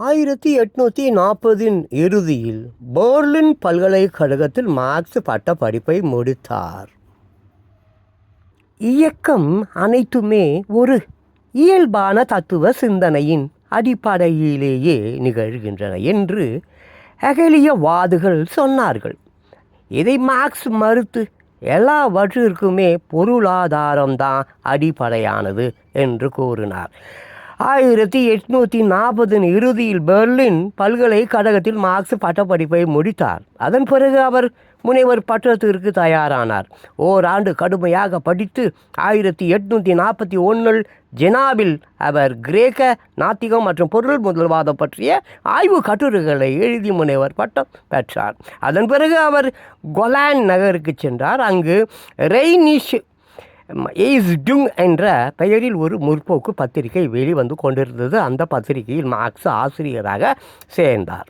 1840 இறுதியில் பெர்லின் பல்கலைக்கழகத்தில் மார்க்ஸ் பட்ட படிப்பை முடித்தார். இயக்கம் அனைத்துமே ஒரு இயல்பான தத்துவ சிந்தனையின் அடிப்படையிலேயே நிகழ்கின்றன என்று ஹெகலியவாதிகள் சொன்னார்கள். இதை மார்க்ஸ் மறுத்து எல்லாவற்றிற்குமே பொருளாதாரம்தான் அடிப்படையானது என்று கூறினார். 1840 இறுதியில் பெர்லின் பல்கலைக்கழகத்தில் மார்க்ஸ் பட்டப்படிப்பை முடித்தார். அதன் பிறகு அவர் முனைவர் பட்டத்திற்கு தயாரானார். ஓராண்டு கடுமையாக படித்து 1841 ஜெனாவில் அவர் கிரேக்க நாத்திகம் மற்றும் பொருள் முதல்வாதம் பற்றிய ஆய்வு கட்டுரைகளை எழுதி முனைவர் பட்டம் பெற்றார். அதன் பிறகு அவர் கொலான் நகருக்கு சென்றார். அங்கு ரெய்னிஷ் எய்ஸ்டுங் என்ற பெயரில் ஒரு முற்போக்கு பத்திரிகை வெளிவந்து கொண்டிருந்தது. அந்த பத்திரிகையில் மார்க்ஸ் ஆசிரியராக சேர்ந்தார்.